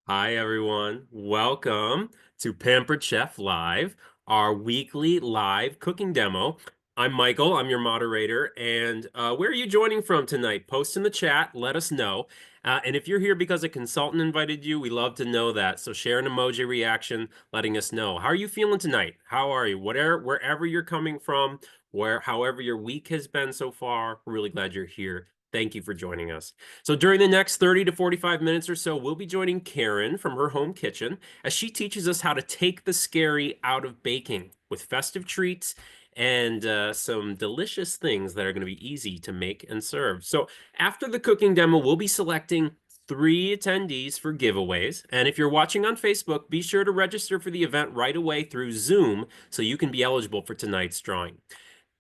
Hi, everyone. Welcome to Pampered Chef Live, our weekly live cooking demo. I'm Michael, I'm your moderator. And where are you joining from tonight? Post in the chat, let us know. And if you're here because a consultant invited you, we love to know that. So share an emoji reaction letting us know. How are you feeling tonight? How are you? Wherever you're coming from, however your week has been so far, we're really glad you're here. Thank you for joining us. So during the next 30 to 45 minutes or so, we'll be joining Karen from her home kitchen as she teaches us how to take the scary out of baking with festive treats and some delicious things that are going to be easy to make and serve. So after the cooking demo, we'll be selecting 3 attendees for giveaways. And if you're watching on Facebook, be sure to register for the event right away through Zoom so you can be eligible for tonight's drawing.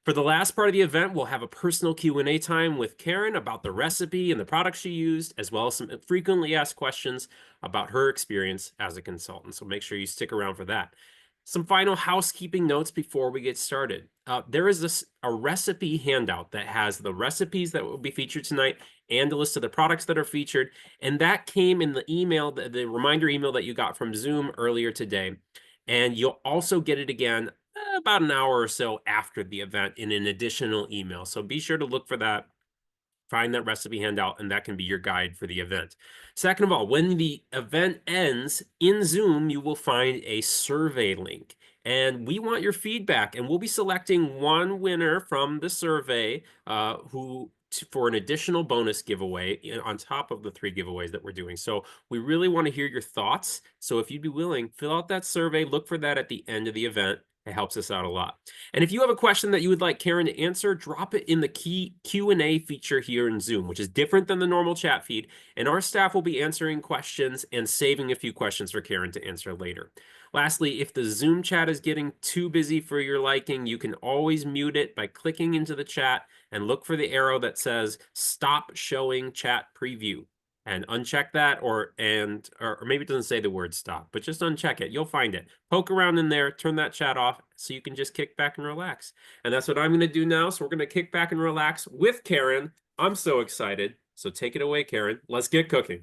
For the last part of the event, we'll have a personal Q&A time with Karen about the recipe and the products she used, as well as some frequently asked questions about her experience as a consultant. So make sure you stick around for that. Some final housekeeping notes before we get started. There is a recipe handout that has the recipes that will be featured tonight and a list of the products that are featured. And that came in the email, the reminder email that you got from Zoom earlier today. And you'll also get it again about an hour or so after the event in an additional email. So be sure to look for that, find that recipe handout, and that can be your guide for the event. Second of all, when the event ends in Zoom, you will find a survey link. And we want your feedback, and we'll be selecting one winner from the survey for an additional bonus giveaway on top of the 3 giveaways that we're doing. So we really want to hear your thoughts. So if you'd be willing, fill out that survey, look for that at the end of the event. It helps us out a lot. And if you have a question that you would like Karen to answer, drop it in the key Q&A feature here in Zoom, which is different than the normal chat feed. And our staff will be answering questions and saving a few questions for Karen to answer later. Lastly, if the Zoom chat is getting too busy for your liking, you can always mute it by clicking into the chat and look for the arrow that says stop showing chat preview and uncheck that, or maybe it doesn't say the word stop, but just uncheck it. You'll find it. Poke around in there, turn that chat off so you can just kick back and relax. And that's what I'm going to do now. So we're going to kick back and relax with Karen. I'm so excited. So take it away, Karen. Let's get cooking.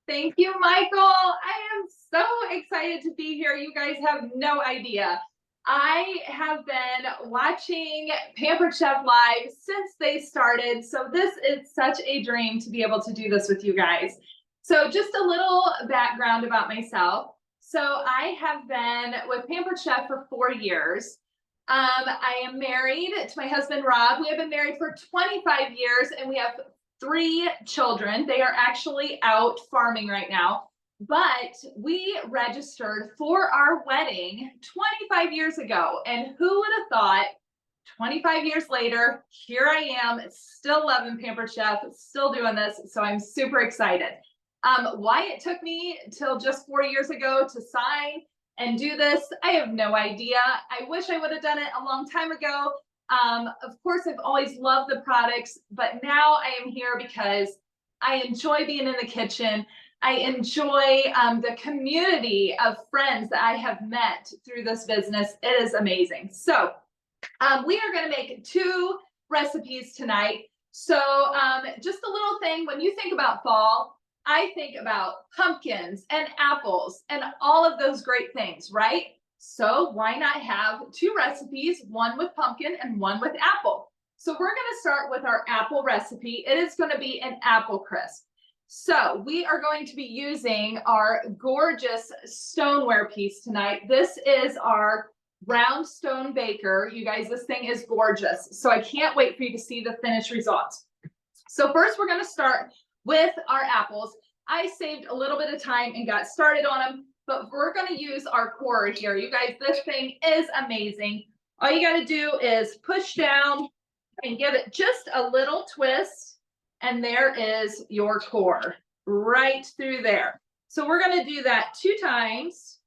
Thank you, Michael. I am so excited to be here. You guys have no idea. I have been watching Pampered Chef Live since they started. So this is such a dream to be able to do this with you guys. So just a little background about myself. So I have been with Pampered Chef for 4 years. I am married to my husband, Rob. We have been married for 25 years and we have 3 children. They are actually out farming right now. But we registered for our wedding 25 years ago. And who would have thought 25 years later, here I am, still loving Pampered Chef, still doing this. So I'm super excited. Why it took me till just 4 years ago to sign and do this, I have no idea. I wish I would have done it a long time ago. Of course, I've always loved the products, but now I am here because I enjoy being in the kitchen. I enjoy the community of friends that I have met through this business. It is amazing. So we are going to make 2 recipes tonight. So just a little thing, when you think about fall, I think about pumpkins and apples and all of those great things, right? So why not have 2 recipes, one with pumpkin and one with apple? So we're going to start with our apple recipe. It is going to be an apple crisp. So we are going to be using our gorgeous stoneware piece tonight. This is our round stone baker. You guys, this thing is gorgeous. So I can't wait for you to see the finished results. So first we're going to start with our apples. I saved a little bit of time and got started on them, but we're going to use our corer here. You guys, this thing is amazing. All you got to do is push down and give it just a little twist, and there is your core right through there. So we're going to do that 2 times.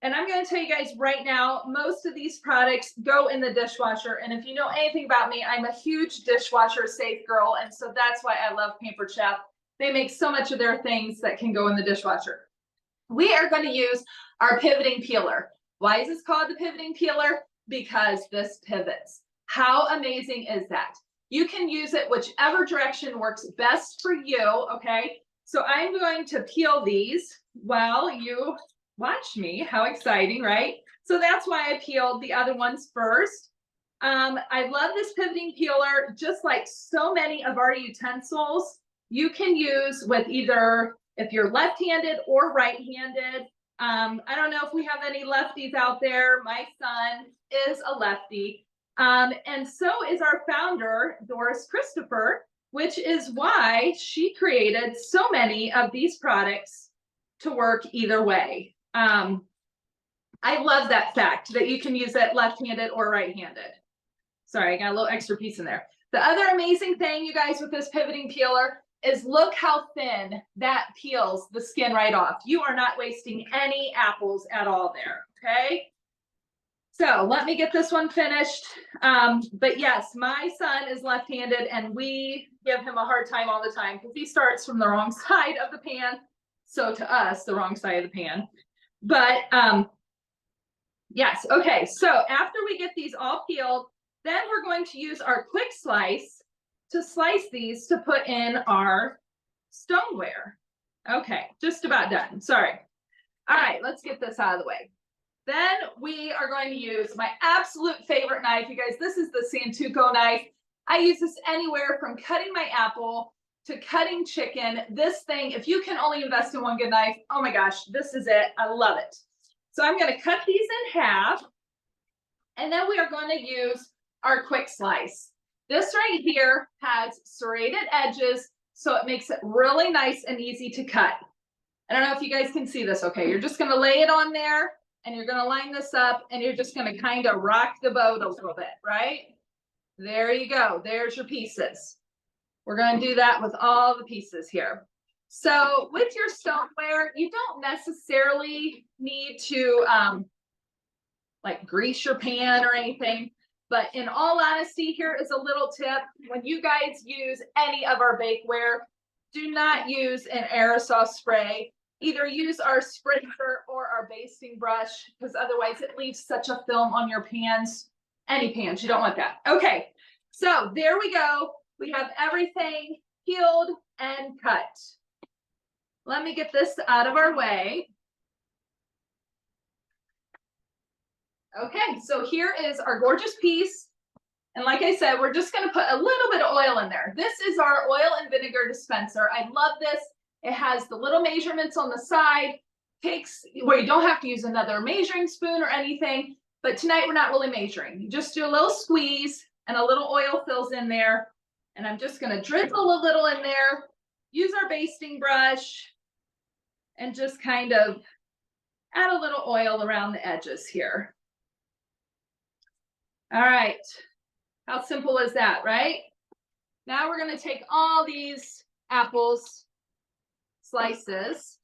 And I'm going to tell you guys right now, most of these products go in the dishwasher. And if you know anything about me, I'm a huge dishwasher safe girl. And so that's why I love Pampered Chef. They make so much of their things that can go in the dishwasher. We are going to use our pivoting peeler. Why is this called the pivoting peeler? Because this pivots. How amazing is that? You can use it whichever direction works best for you, okay? So I'm going to peel these while you watch me. How exciting, right? So that's why I peeled the other ones first. I love this pivoting peeler, just like so many of our utensils you can use with either if you're left-handed or right-handed. I don't know if we have any lefties out there. My son is a lefty. And so is our founder, Doris Christopher, which is why she created so many of these products to work either way. I love that fact that you can use it left-handed or right-handed. Sorry, I got a little extra piece in there. The other amazing thing, you guys, with this pivoting peeler is look how thin that peels the skin right off. You are not wasting any apples at all there, okay? So let me get this one finished. But yes, my son is left-handed and we give him a hard time all the time because he starts from the wrong side of the pan. So to us, the wrong side of the pan. But yes, okay, so after we get these all peeled, then we're going to use our quick slice to slice these to put in our stoneware. Okay, just about done, sorry. All right, let's get this out of the way. Then we are going to use my absolute favorite knife, you guys. This is the Santoku knife. I use this anywhere from cutting my apple to cutting chicken. This thing, if you can only invest in one good knife, oh my gosh, this is it. I love it. So I'm going to cut these in half, and then we are going to use our quick slice. This right here has serrated edges, so it makes it really nice and easy to cut. I don't know if you guys can see this. Okay, you're just going to lay it on there, and you're going to line this up, and you're just going to kind of rock the boat a little bit, right? There you go. There's your pieces. We're going to do that with all the pieces here. So with your stoneware, you don't necessarily need to like grease your pan or anything. But in all honesty, here is a little tip. When you guys use any of our bakeware, do not use an aerosol spray. Either use our spritzer or our basting brush, because otherwise it leaves such a film on your pans. Any pans, you don't want that. Okay, so there we go. We have everything peeled and cut. Let me get this out of our way. Okay, so here is our gorgeous piece. And like I said, we're just going to put a little bit of oil in there. This is our oil and vinegar dispenser. I love this. It has the little measurements on the side, takes where you don't have to use another measuring spoon or anything. But tonight we're not really measuring. You just do a little squeeze and a little oil fills in there. And I'm just going to drizzle a little in there, use our basting brush, and just kind of add a little oil around the edges here. All right, how simple is that, right? Now we're going to take all these apples slices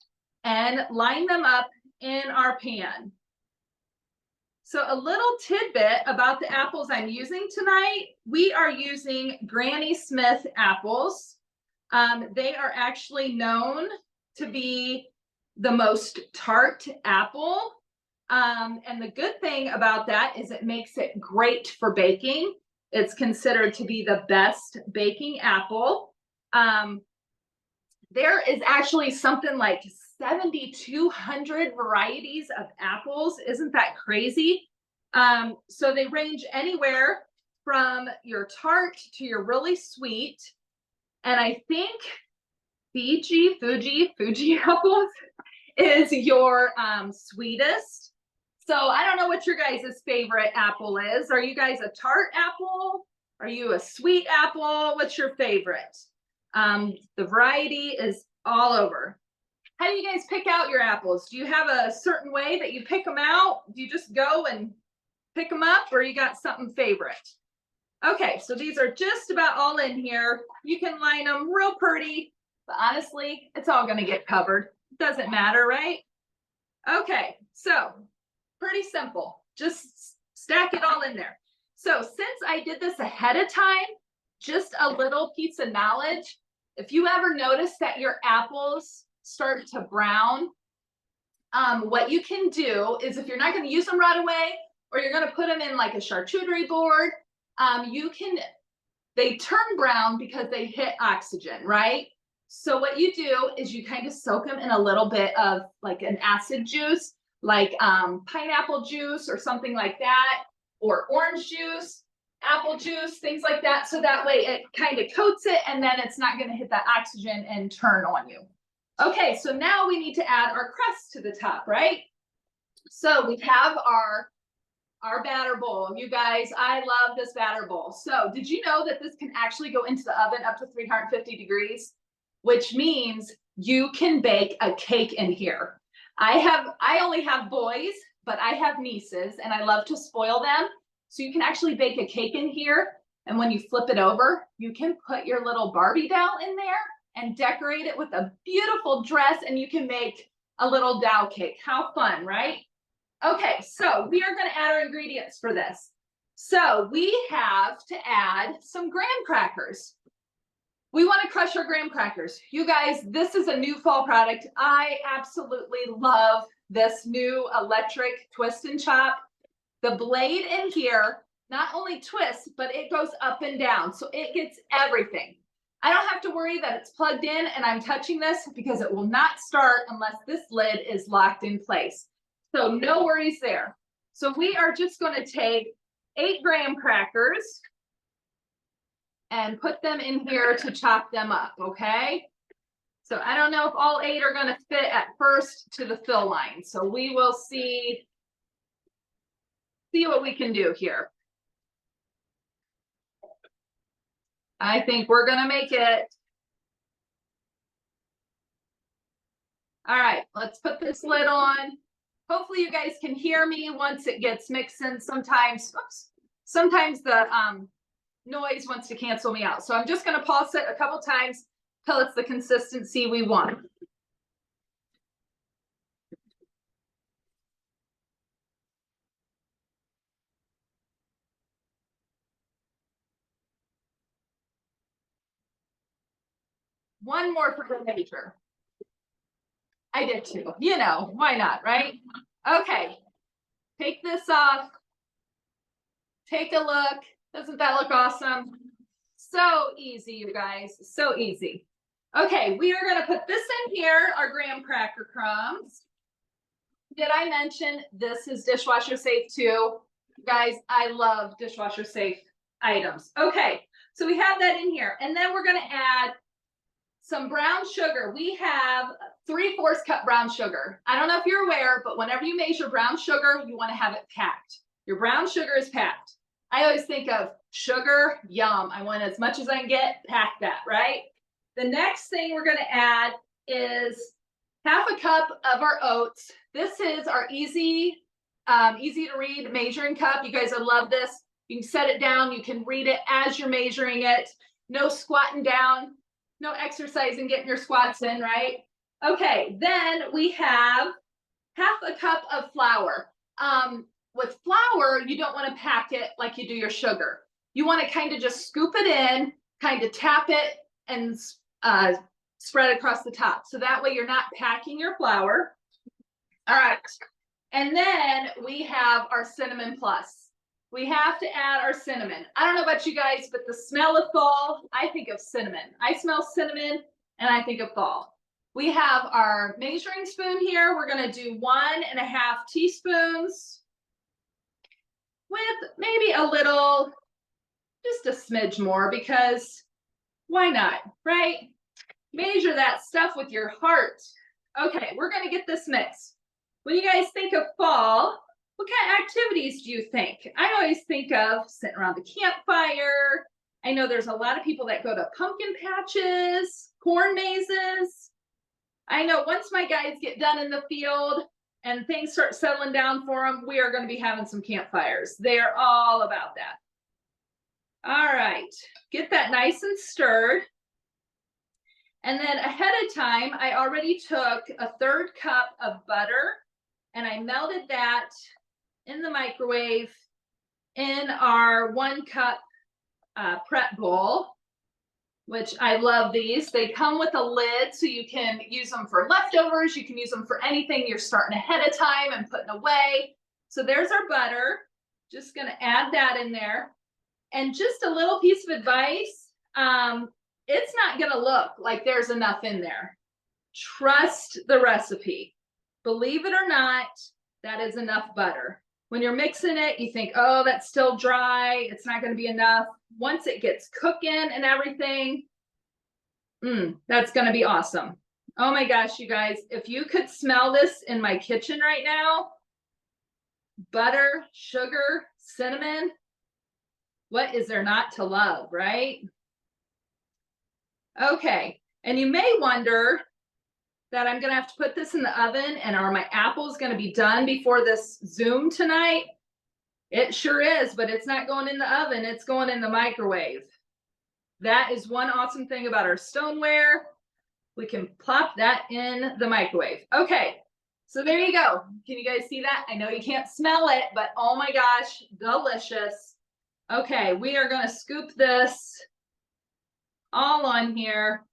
and line them up in our pan. So a little tidbit about the apples I'm using tonight. We are using Granny Smith apples. They are actually known to be the most tart apple. And the good thing about that is it makes it great for baking. It's considered to be the best baking apple. There is actually something like 7,200 varieties of apples. Isn't that crazy? So they range anywhere from your tart to your really sweet. And I think Fuji apples is your sweetest. So I don't know what your guys' favorite apple is. Are you guys a tart apple? Are you a sweet apple? What's your favorite? The variety is all over. How do you guys pick out your apples? Do you have a certain way that you pick them out? Do you just go and pick them up, or you got something favorite? Okay, so these are just about all in here. You can line them real pretty, but honestly, it's all going to get covered. Doesn't matter, right? Okay, so pretty simple. Just stack it all in there. So since I did this ahead of time, just a little piece of knowledge. If you ever notice that your apples start to brown, what you can do is, if you're not going to use them right away, or you're going to put them in like a charcuterie board, they turn brown because they hit oxygen, right? So what you do is you kind of soak them in a little bit of like an acid juice, like pineapple juice or something like that, or orange juice, apple juice, things like that. So that way it kind of coats it and then it's not going to hit that oxygen and turn on you. Okay, so now we need to add our crust to the top, right? So we have our batter bowl. You guys, I love this batter bowl. So did you know that this can actually go into the oven up to 350 degrees, which means you can bake a cake in here. I only have boys, but I have nieces and I love to spoil them. So you can actually bake a cake in here. And when you flip it over, you can put your little Barbie doll in there and decorate it with a beautiful dress, and you can make a little doll cake. How fun, right? Okay, so we are going to add our ingredients for this. So we have to add some graham crackers. We want to crush our graham crackers. You guys, this is a new fall product. I absolutely love this new electric twist and chop. The blade in here not only twists, but it goes up and down. So it gets everything. I don't have to worry that it's plugged in and I'm touching this because it will not start unless this lid is locked in place. So no worries there. So we are just going to take 8 graham crackers and put them in here to chop them up, okay? So I don't know if all 8 are going to fit at first to the fill line. So we will see what we can do here. I think we're going to make it. All right, let's put this lid on. Hopefully you guys can hear me once it gets mixed in. Sometimes the noise wants to cancel me out. So I'm just going to pulse it a couple times till it's the consistency we want. One more for the major. I did too. You know, why not, right? Okay, take this off. Take a look. Doesn't that look awesome? So easy, you guys, so easy. Okay, we are going to put this in here, our graham cracker crumbs. Did I mention this is dishwasher safe too? Guys, I love dishwasher safe items. Okay, so we have that in here. And then we're going to add some brown sugar. We have 3/4 cup brown sugar. I don't know if you're aware, but whenever you measure brown sugar, you want to have it packed. Your brown sugar is packed. I always think of sugar, yum. I want as much as I can get, pack that, right? The next thing we're going to add is 1/2 cup of our oats. This is our easy to read measuring cup. You guys will love this. You can set it down. You can read it as you're measuring it. No squatting down. No exercising, getting your squats in, right? Okay, then we have 1/2 cup of flour. With flour, you don't want to pack it like you do your sugar. You want to kind of just scoop it in, kind of tap it, and spread across the top. So that way you're not packing your flour. All right. And then we have our cinnamon plus. We have to add our cinnamon. I don't know about you guys, but the smell of fall, I think of cinnamon. I smell cinnamon and I think of fall. We have our measuring spoon here. We're going to do 1.5 teaspoons with maybe a little, just a smidge more, because why not, right? Measure that stuff with your heart. Okay, we're going to get this mixed. When you guys think of fall, what kind of activities do you think? I always think of sitting around the campfire. I know there's a lot of people that go to pumpkin patches, corn mazes. I know once my guys get done in the field and things start settling down for them, we are going to be having some campfires. They're all about that. All right, get that nice and stirred. And then ahead of time, I already took 1/3 cup of butter and I melted that in the microwave in our 1 cup prep bowl, which I love these. They come with a lid, so you can use them for leftovers. You can use them for anything you're starting ahead of time and putting away. So there's our butter. Just going to add that in there. And just a little piece of advice, it's not gonna look like there's enough in there. Trust the recipe. Believe it or not, that is enough butter. When you're mixing it, you think, oh, that's still dry. It's not gonna be enough. Once it gets cooking and everything, that's gonna be awesome. Oh my gosh, you guys, if you could smell this in my kitchen right now, butter, sugar, cinnamon, what is there not to love, right? Okay, and you may wonder that I'm gonna have to put this in the oven, and are my apples gonna be done before this Zoom tonight? It sure is, but it's not going in the oven, it's going in the microwave. That is one awesome thing about our stoneware. We can plop that in the microwave. Okay, so there you go. Can you guys see that? I know you can't smell it, but oh my gosh, delicious. Okay, we are gonna scoop this all on here.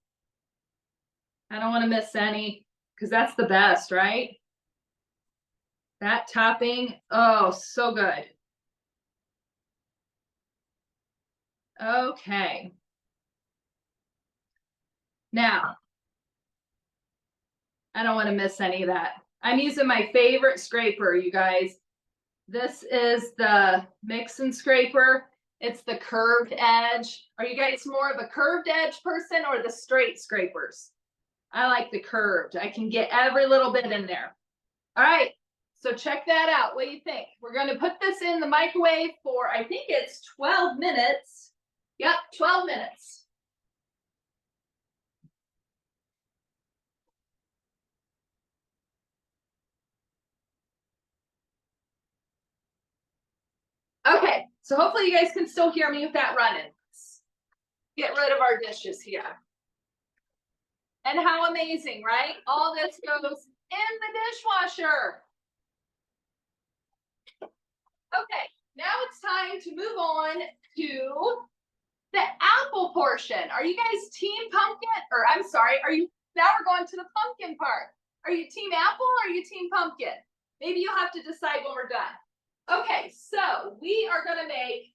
I don't wanna miss any, because that's the best, right? That topping, oh, so good. Okay. Now, I don't want to miss any of that. I'm using my favorite scraper, you guys. This is the mix and scraper. It's the curved edge. Are you guys more of a curved edge person or the straight scrapers? I like the curved. I can get every little bit in there. All right, so check that out. What do you think? We're going to put this in the microwave for, I think it's 12 minutes. Yep, 12 minutes. Okay, so hopefully you guys can still hear me with that running. Get rid of our dishes here. And how amazing, right? All this goes in the dishwasher. Okay, now it's time to move on to the apple portion. Are you guys team pumpkin? Or I'm sorry, now we're going to the pumpkin part. Are you team apple or are you team pumpkin? Maybe you'll have to decide when we're done. Okay, so we are gonna make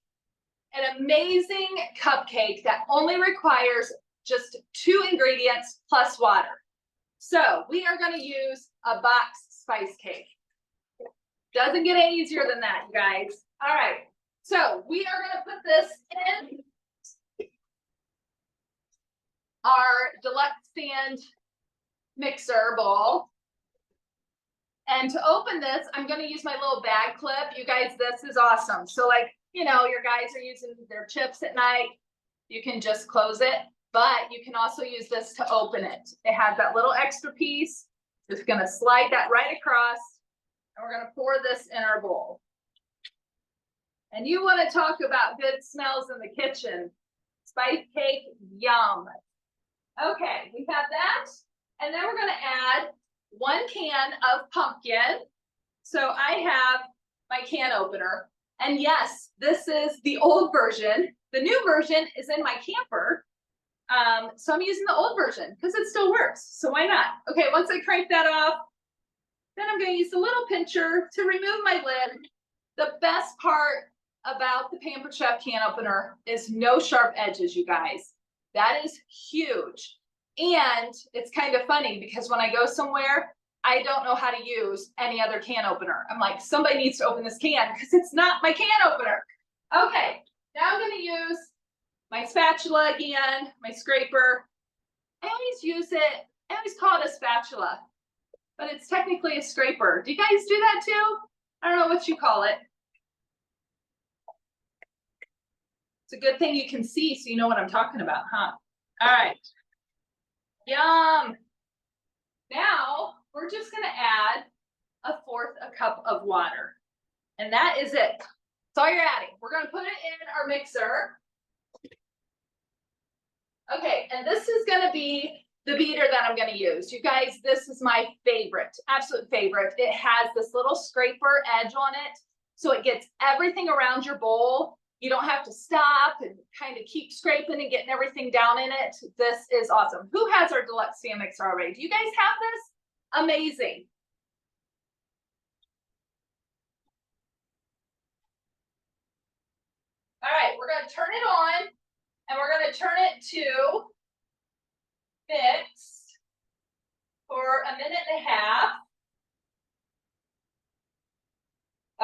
an amazing cupcake that only requires just 2 ingredients plus water. So we are going to use a box spice cake. Doesn't get any easier than that, you guys. All right, so we are going to put this in our deluxe stand mixer bowl. And to open this, I'm going to use my little bag clip. You guys, this is awesome. So like, you know, your guys are using their chips at night, you can just close it, but you can also use this to open it. It has that little extra piece. Just gonna slide that right across, and we're gonna pour this in our bowl. And you wanna talk about good smells in the kitchen. Spice cake, yum. Okay, we have that, and then we're gonna add 1 can of pumpkin. So I have my can opener. And yes, this is the old version. The new version is in my camper. So I'm using the old version because it still works. So why not? Okay, once I crank that off, then I'm going to use the little pincher to remove my lid. The best part about the Pampered Chef can opener is no sharp edges, you guys. That is huge. And it's kind of funny because when I go somewhere, I don't know how to use any other can opener. I'm like, somebody needs to open this can because it's not my can opener. Okay, now I'm going to use my spatula again, my scraper. I always call it a spatula, but it's technically a scraper. Do you guys do that too? I don't know what you call it. It's a good thing you can see so you know what I'm talking about, huh? All right. Yum. Now, we're just going to add 1/4 cup of water. And that is it. That's all you're adding. We're going to put it in our mixer. Okay, and this is going to be the beater that I'm going to use. You guys, this is my favorite, absolute favorite. It has this little scraper edge on it, so it gets everything around your bowl. You don't have to stop and kind of keep scraping and getting everything down in it. This is awesome. Who has our deluxe stand mixer already? Do you guys have this? Amazing. All right, we're going to turn it on, and we're going to turn it to mix for a minute and a half.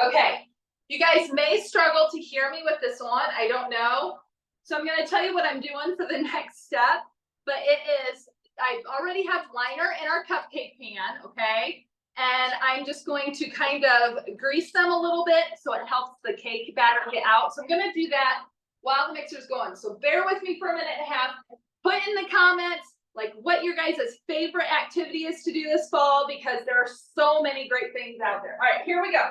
Okay, you guys may struggle to hear me with this on, I don't know. So I'm gonna tell you what I'm doing for the next step, but it is, I already have liner in our cupcake pan, okay? And I'm just going to kind of grease them a little bit so it helps the cake batter get out. So I'm gonna do that while the mixer's going. So bear with me for a minute and a half. Put in the comments like what your guys' favorite activity is to do this fall, because there are so many great things out there. All right, here we go.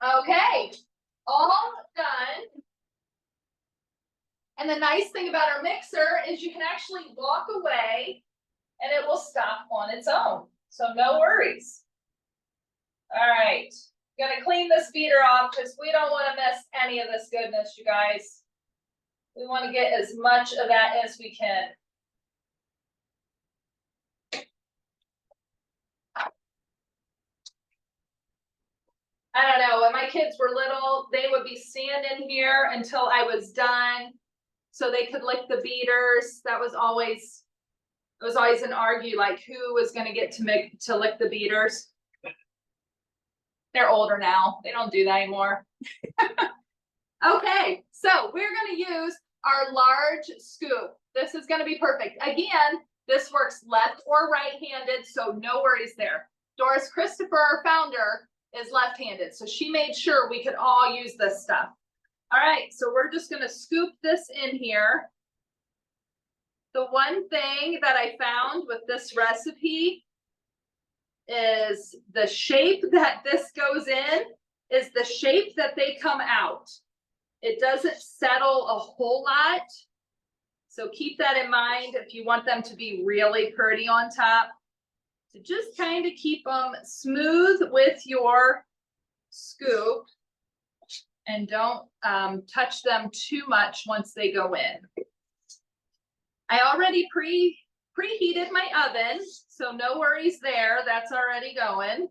Okay, all done. And the nice thing about our mixer is you can actually walk away and it will stop on its own. So no worries. All right, gonna clean this beater off because we don't want to miss any of this goodness, you guys. We want to get as much of that as we can. I don't know, when my kids were little, they would be standing here until I was done so they could lick the beaters. That was always, it was always an argue, like who was going to get to lick the beaters. They're older now, they don't do that anymore. Okay, so we're going to use our large scoop. This is going to be perfect. Again, this works left or right-handed, so no worries there. Doris Christopher, our founder, is left-handed, so she made sure we could all use this stuff. All right, so we're just going to scoop this in here. The one thing that I found with this recipe is the shape that this goes in is the shape that they come out. It doesn't settle a whole lot, so keep that in mind if you want them to be really pretty on top. So just kind of keep them smooth with your scoop and don't touch them too much once they go in. I already preheated my oven, so no worries there, that's already going.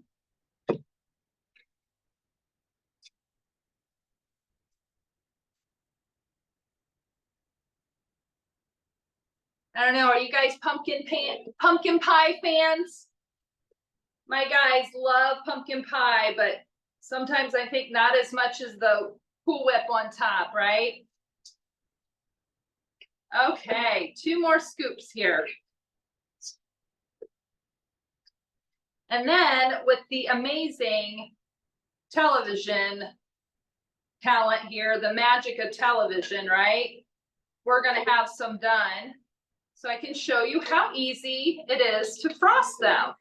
I don't know, are you guys pumpkin pie fans? My guys love pumpkin pie, but sometimes I think not as much as the Cool Whip on top, right? Okay, 2 more scoops here. And then with the amazing television talent here, the magic of television, right? We're gonna have some done. So I can show you how easy it is to frost them.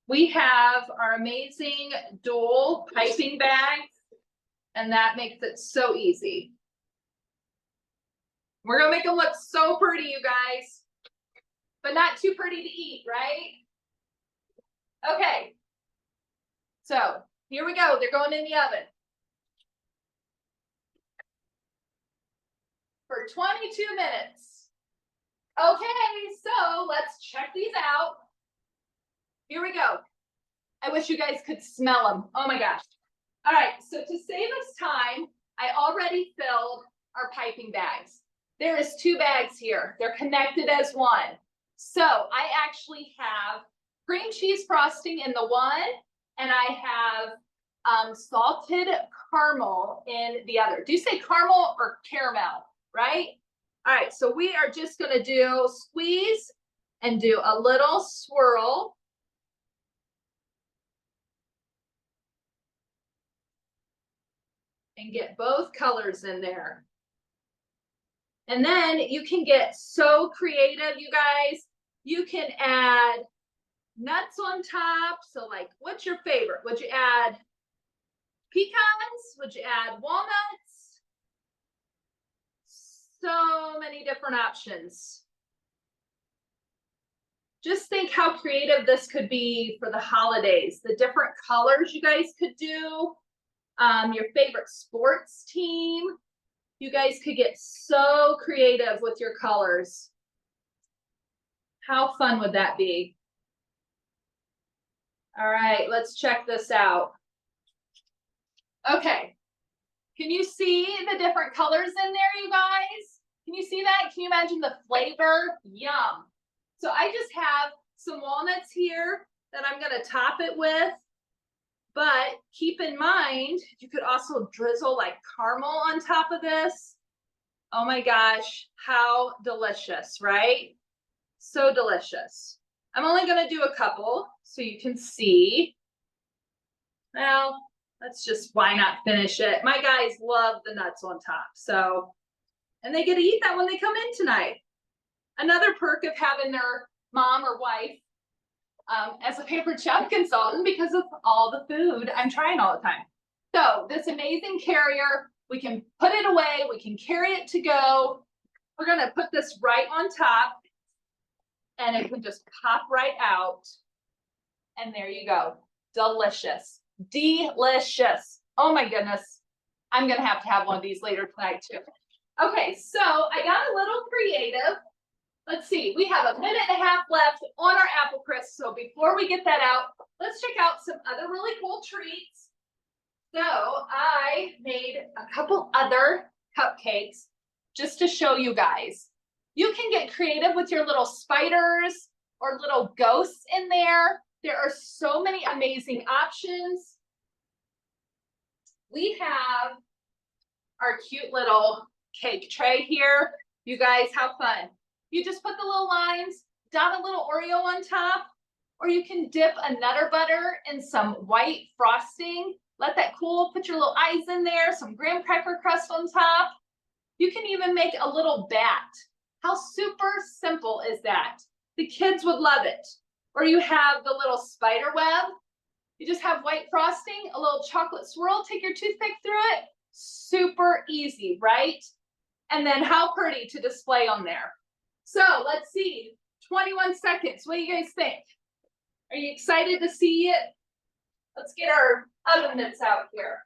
We have our amazing dual piping bags, and that makes it so easy. We're gonna make them look so pretty, you guys, but not too pretty to eat, right? Okay, so here we go. They're going in the oven. for 22 minutes. Okay, so let's check these out. Here we go. I wish you guys could smell them. Oh my gosh. All right, so to save us time, I already filled our piping bags. There is 2 bags here. They're connected as one. So I actually have cream cheese frosting in the one, and I have salted caramel in the other. Do you say caramel or caramel, right? All right, so we are just gonna do squeeze and do a little swirl. And get both colors in there. And then you can get so creative, you guys. You can add nuts on top. So like, what's your favorite? Would you add pecans? Would you add walnuts? So many different options. Just think how creative this could be for the holidays. The different colors you guys could do. Your favorite sports team. You guys could get so creative with your colors. How fun would that be? All right, let's check this out. Okay, can you see the different colors in there, you guys? Can you see that? Can you imagine the flavor? Yum. So I just have some walnuts here that I'm gonna top it with. But keep in mind, you could also drizzle like caramel on top of this. Oh my gosh, how delicious, right? So delicious. I'm only gonna do a couple so you can see. Well, let's just, why not finish it? My guys love the nuts on top, so, and they get to eat that when they come in tonight. Another perk of having their mom or wife as a Pampered Chef consultant, because of all the food I'm trying all the time. So this amazing carrier, we can put it away, we can carry it to go. We're gonna put this right on top and it can just pop right out. And there you go, delicious, delicious. Oh my goodness, I'm gonna have to have one of these later tonight too. Okay, so I got a little creative. Let's see, we have a minute and a half left on our apple crisp. So before we get that out, let's check out some other really cool treats. So I made a couple other cupcakes just to show you guys. You can get creative with your little spiders or little ghosts in there. There are so many amazing options. We have our cute little cake tray here. You guys, how fun. You just put the little lines, dot a little Oreo on top, or you can dip a Nutter Butter in some white frosting. Let that cool, put your little eyes in there, some graham cracker crust on top. You can even make a little bat. How super simple is that? The kids would love it. Or you have the little spider web. You just have white frosting, a little chocolate swirl, take your toothpick through it. Super easy, right? And then how pretty to display on there. So let's see, 21 seconds. What do you guys think? Are you excited to see it? Let's get our oven mitts out here.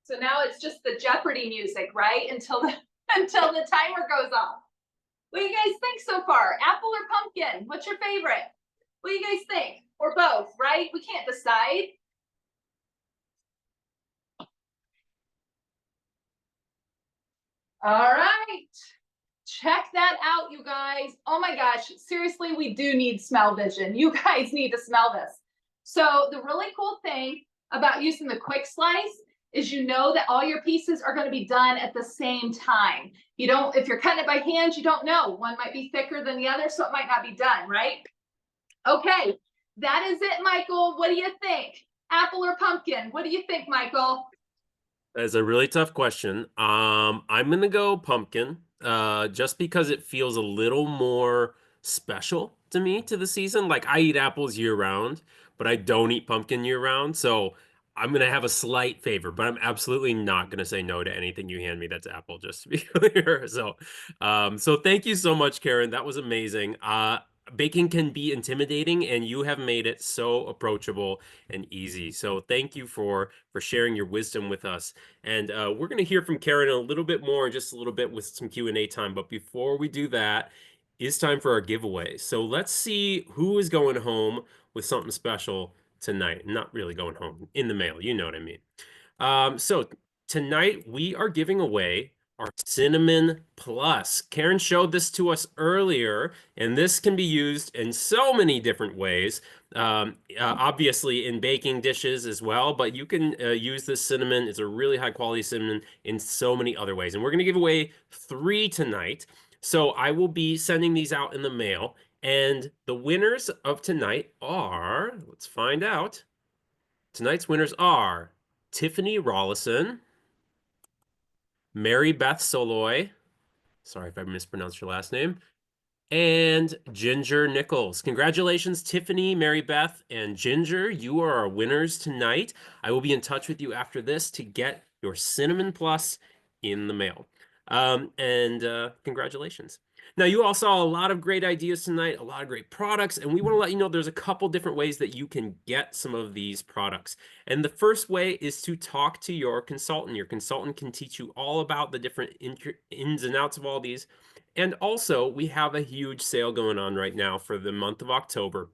So now it's just the Jeopardy music, right? Until the timer goes off. What do you guys think so far? Apple or pumpkin? What's your favorite? What do you guys think? Or both, right? We can't decide. All right, check that out, you guys. Oh my gosh, seriously, we do need smell vision. You guys need to smell this. So the really cool thing about using the quick slice is you know that all your pieces are going to be done at the same time. You don't, if you're cutting it by hand, you don't know. One might be thicker than the other, so it might not be done, right? Okay, that is it, Michael. What do you think? Apple or pumpkin? What do you think, Michael? That's a really tough question. I'm gonna go pumpkin, just because it feels a little more special to me to the season. Like I eat apples year round, but I don't eat pumpkin year round. So I'm gonna have a slight favor, but I'm absolutely not gonna say no to anything you hand me that's apple, just to be clear. So thank you so much, Karen. That was amazing. baking can be intimidating, and you have made it so approachable and easy. So thank you for sharing your wisdom with us. And we're going to hear from Karen a little bit more in just a little bit with some Q&A time. But before we do that, it's time for our giveaway. So let's see who is going home with something special tonight. Not really going home, in the mail. You know what I mean. So tonight we are giving away our Cinnamon Plus. Karen showed this to us earlier, and this can be used in so many different ways. Obviously in baking dishes as well, but you can use this cinnamon. It's a really high quality cinnamon in so many other ways. And we're going to give away 3 tonight. So I will be sending these out in the mail. And the winners of tonight are, let's find out. Tonight's winners are Tiffany Rollison, Mary Beth Soloy, sorry if I mispronounced your last name, and Ginger Nichols. Congratulations, Tiffany, Mary Beth, and Ginger. You are our winners tonight. I will be in touch with you after this to get your Cinnamon Plus in the mail. Congratulations. Now, you all saw a lot of great ideas tonight, a lot of great products, and we want to let you know there's a couple different ways that you can get some of these products. And the first way is to talk to your consultant. Your consultant can teach you all about the different ins and outs of all these. And also, we have a huge sale going on right now for the month of October.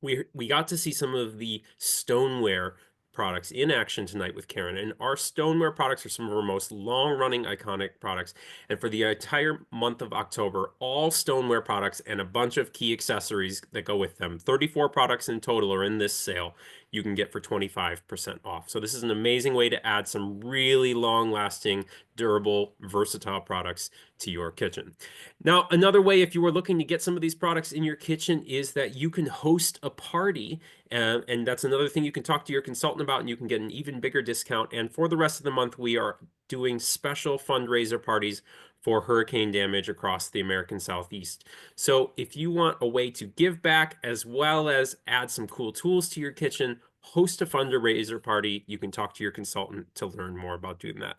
We got to see some of the stoneware products in action tonight with Karen, and our stoneware products are some of our most long-running iconic products. And for the entire month of October, all stoneware products and a bunch of key accessories that go with them, 34 products in total are in this sale, you can get for 25% off. So this is an amazing way to add some really long-lasting, durable, versatile products to your kitchen. Now, another way, if you are looking to get some of these products in your kitchen, is that you can host a party. And that's another thing you can talk to your consultant about, and you can get an even bigger discount. And for the rest of the month, we are doing special fundraiser parties for hurricane damage across the American Southeast. So if you want a way to give back as well as add some cool tools to your kitchen, host a fundraiser party, you can talk to your consultant to learn more about doing that.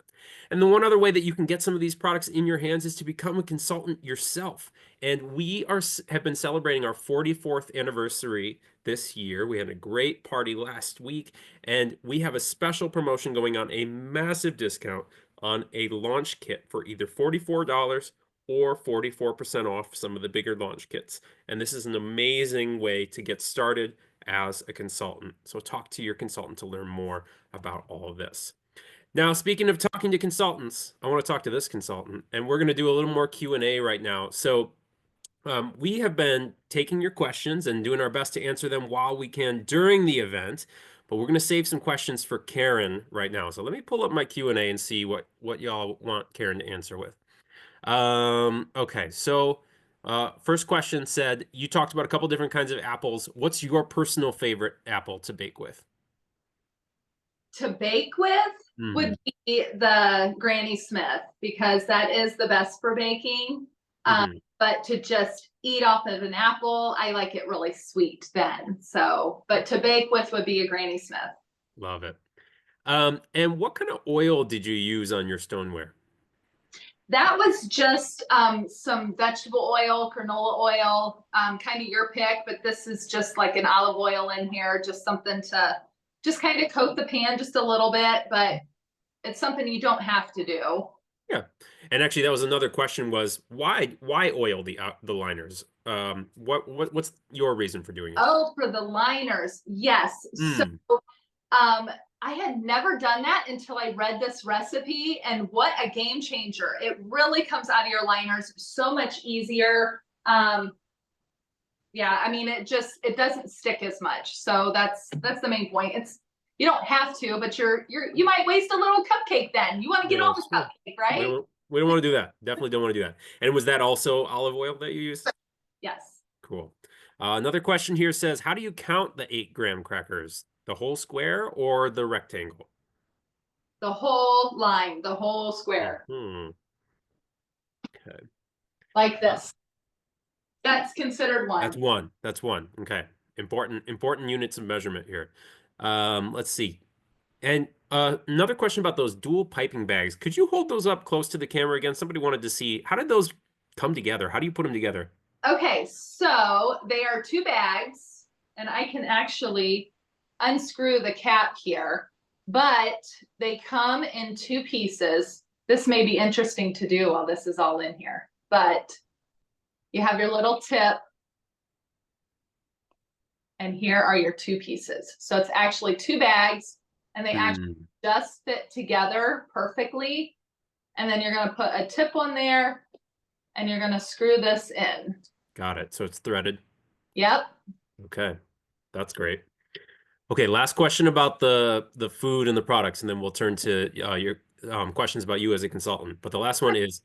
And the one other way that you can get some of these products in your hands is to become a consultant yourself. And we have been celebrating our 44th anniversary this year. We had a great party last week, and we have a special promotion going on, a massive discount on a launch kit for either $44 or 44% off some of the bigger launch kits. And this is an amazing way to get started as a consultant. So talk to your consultant to learn more about all of this. Now, speaking of talking to consultants, I want to talk to this consultant, and we're going to do a little more Q&A right now. So we have been taking your questions and doing our best to answer them while we can during the event, but we're going to save some questions for Karen right now. So let me pull up my Q&A and see what y'all want Karen to answer with. Okay, so first question said, you talked about a couple different kinds of apples. What's your personal favorite apple to bake with? To bake with would be the Granny Smith, because that is the best for baking. But to just eat off of an apple, I like it really sweet then. So, but to bake with would be a Granny Smith. Love it. And what kind of oil did you use on your stoneware? That was just some vegetable oil, canola oil, kind of your pick, but this is just like an olive oil in here, just something to just kind of coat the pan just a little bit, but it's something you don't have to do. Yeah. And actually that was another question, was why oil the liners? What's your reason for doing it? Oh, for the liners. Yes. So I had never done that until I read this recipe, and what a game changer. It really comes out of your liners so much easier. Yeah, I mean, it doesn't stick as much. So that's the main point. You don't have to, but you might waste a little cupcake then. You want to get all the cupcake, right? We don't want to do that. Definitely don't want to do that. And was that also olive oil that you used? Yes. Cool. Another question here says, how do you count the 8-gram crackers? The whole square or the rectangle? The whole line, the whole square. Okay. Like this. That's considered one. That's one. That's one. Okay. Important units of measurement here. Let's see. And another question about those dual piping bags. Could you hold those up close to the camera again? Somebody wanted to see, how did those come together? How do you put them together? Okay, so they are 2 bags, and I can actually unscrew the cap here, but they come in 2 pieces. This may be interesting to do while this is all in here, but you have your little tip, and here are your 2 pieces. So it's actually 2 bags, and they actually just fit together perfectly. And then you're gonna put a tip on there, and you're gonna screw this in. Got it. So it's threaded. Yep. Okay, that's great. Okay, last question about the food and the products, and then we'll turn to your questions about you as a consultant. But the last one is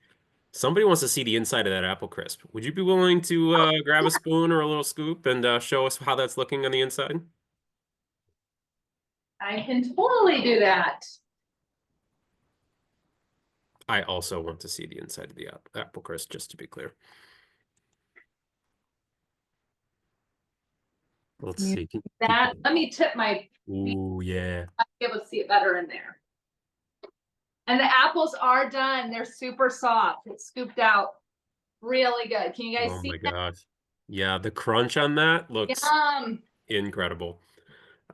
somebody wants to see the inside of that apple crisp. Would you be willing to grab a spoon or a little scoop and show us how that's looking on the inside? I can totally do that. I also want to see the inside of the apple crisp, just to be clear. Let's see. That, let me tip my, Ooh, yeah. I'll be able to see it better in there. And the apples are done. They're super soft. It's scooped out really good. Can you guys Oh see my that? gosh. Yeah, the crunch on that looks Yum. incredible.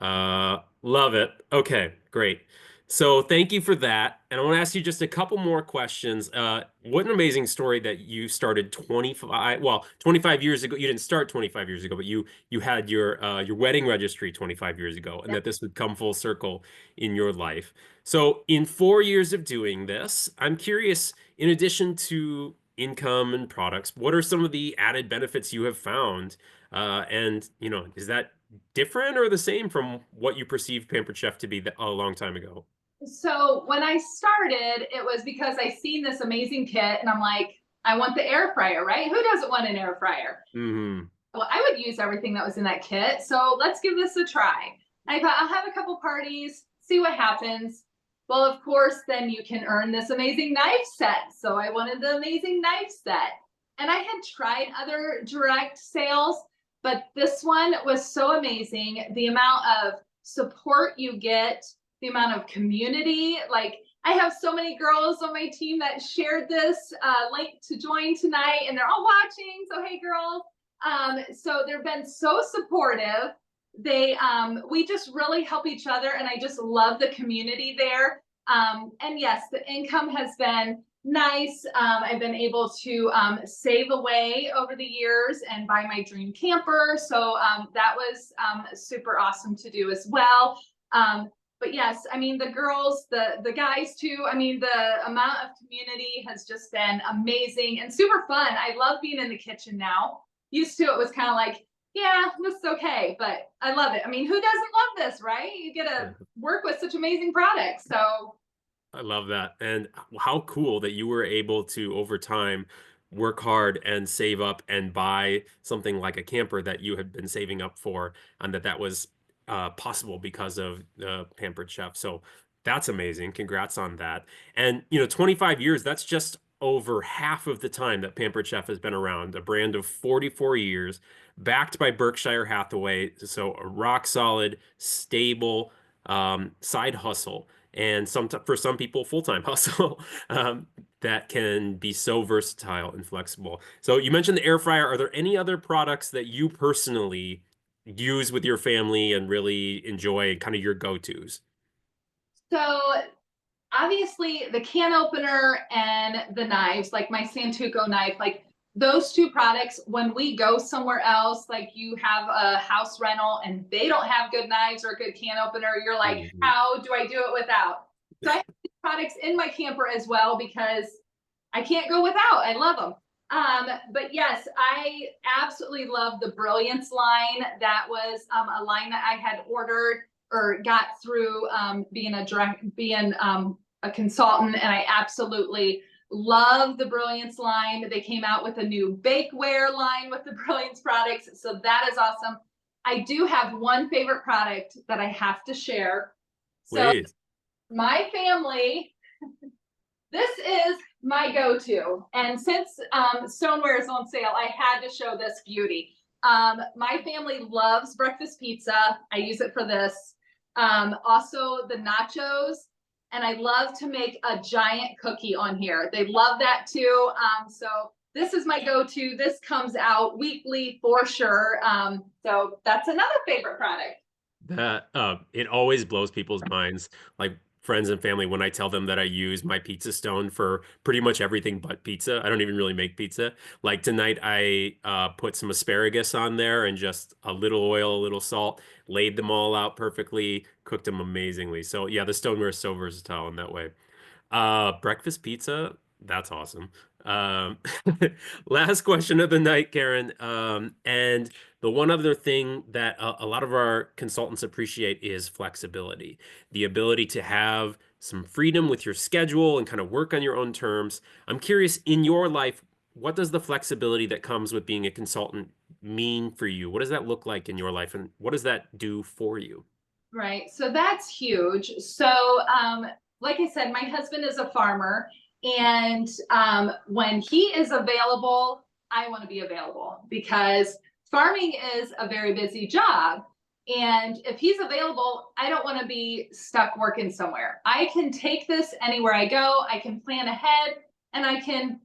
Love it. Okay, great. So thank you for that. And I want to ask you just a couple more questions. What an amazing story that you started 25 years ago. You didn't start 25 years ago, but you had your wedding registry 25 years ago, and that this would come full circle in your life. So in 4 years of doing this, I'm curious, in addition to income and products, what are some of the added benefits you have found? And is that different or the same from what you perceived Pampered Chef to be a long time ago? So when I started, it was because I seen this amazing kit and I'm like, I want the air fryer, right? Who doesn't want an air fryer? Hmm. Well, I would use everything that was in that kit. So let's give this a try. I thought I'll have a couple parties, see what happens. Well, of course, then you can earn this amazing knife set. So I wanted the amazing knife set. And I had tried other direct sales, but this one was so amazing. The amount of support you get, the amount of community, like I have so many girls on my team that shared this link to join tonight, and they're all watching. So, hey, girls. So they've been so supportive. We just really help each other, and I just love the community there. And yes, the income has been nice. I've been able to save away over the years and buy my dream camper. So that was super awesome to do as well. But yes, I mean, the girls, the guys too, I mean, the amount of community has just been amazing and super fun. I love being in the kitchen now. Used to, it was kind of like, yeah, this is okay, but I love it. I mean, who doesn't love this, right? You get to work with such amazing products. So I love that. And how cool that you were able to, over time, work hard and save up and buy something like a camper that you had been saving up for, and that was possible because of the Pampered Chef. So that's amazing. Congrats on that. And 25 years, that's just over half of the time that Pampered Chef has been around, a brand of 44 years, backed by Berkshire Hathaway. So a rock solid, stable side hustle, and for some people, full-time hustle that can be so versatile and flexible. So you mentioned the air fryer. Are there any other products that you personally use with your family and really enjoy, kind of your go-tos? So obviously the can opener and the knives, like my Santoku knife, like those 2 products, when we go somewhere else, like you have a house rental and they don't have good knives or a good can opener, you're like, how do I do it without? So I have these products in my camper as well because I can't go without. I love them. But yes, I absolutely love the Brilliance line. That was a line that I had ordered or got through being a consultant, and I absolutely love the Brilliance line. They came out with a new bakeware line with the Brilliance products, so that is awesome. I do have one favorite product that I have to share. So Please. my family, this is my go-to, and since stoneware is on sale, I had to show this beauty. My family loves breakfast pizza. I use it for this. Also the nachos, and I love to make a giant cookie on here. They love that too. So this is my go-to. This comes out weekly for sure. So that's another favorite product. That it always blows people's minds, like friends and family, when I tell them that I use my pizza stone for pretty much everything but pizza. I don't even really make pizza. Like tonight, I put some asparagus on there and just a little oil, a little salt, laid them all out perfectly, cooked them amazingly. So yeah, the stoneware is so versatile in that way. Breakfast pizza, that's awesome. Um, last question of the night, Karen. And the one other thing that a lot of our consultants appreciate is flexibility, the ability to have some freedom with your schedule and kind of work on your own terms. I'm curious, in your life, what does the flexibility that comes with being a consultant mean for you? What does that look like in your life, and what does that do for you? Right. So that's huge. So, like I said, my husband is a farmer, and when he is available, I want to be available because farming is a very busy job. And if he's available, I don't want to be stuck working somewhere. I can take this anywhere I go, I can plan ahead, and I can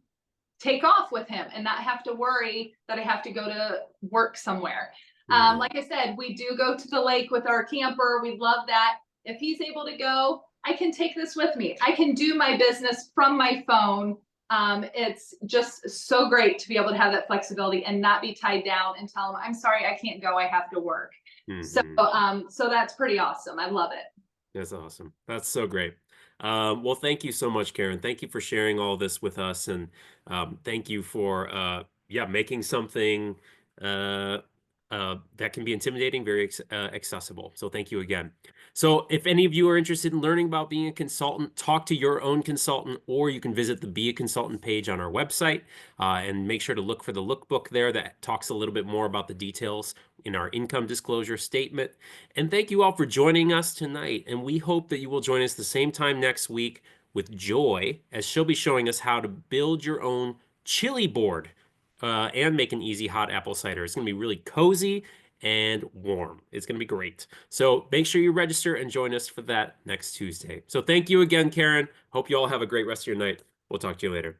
take off with him and not have to worry that I have to go to work somewhere. Mhm. Like I said, we do go to the lake with our camper. We love that. If he's able to go, I can take this with me. I can do my business from my phone. It's just so great to be able to have that flexibility and not be tied down and tell him, I'm sorry, I can't go. I have to work. So, Mhm. so that's pretty awesome. I love it. That's awesome. That's so great. Well, thank you so much, Karen. Thank you for sharing all this with us, and thank you for yeah, making something uh, that can be intimidating very accessible. So thank you again. So if any of you are interested in learning about being a consultant, talk to your own consultant, or you can visit the Be a Consultant page on our website, and make sure to look for the lookbook there that talks a little bit more about the details in our income disclosure statement. And thank you all for joining us tonight. And we hope that you will join us the same time next week with Joy, as she'll be showing us how to build your own chili board and make an easy hot apple cider. It's going to be really cozy and warm. It's going to be great. So make sure you register and join us for that next Tuesday. So thank you again, Karen. Hope you all have a great rest of your night. We'll talk to you later.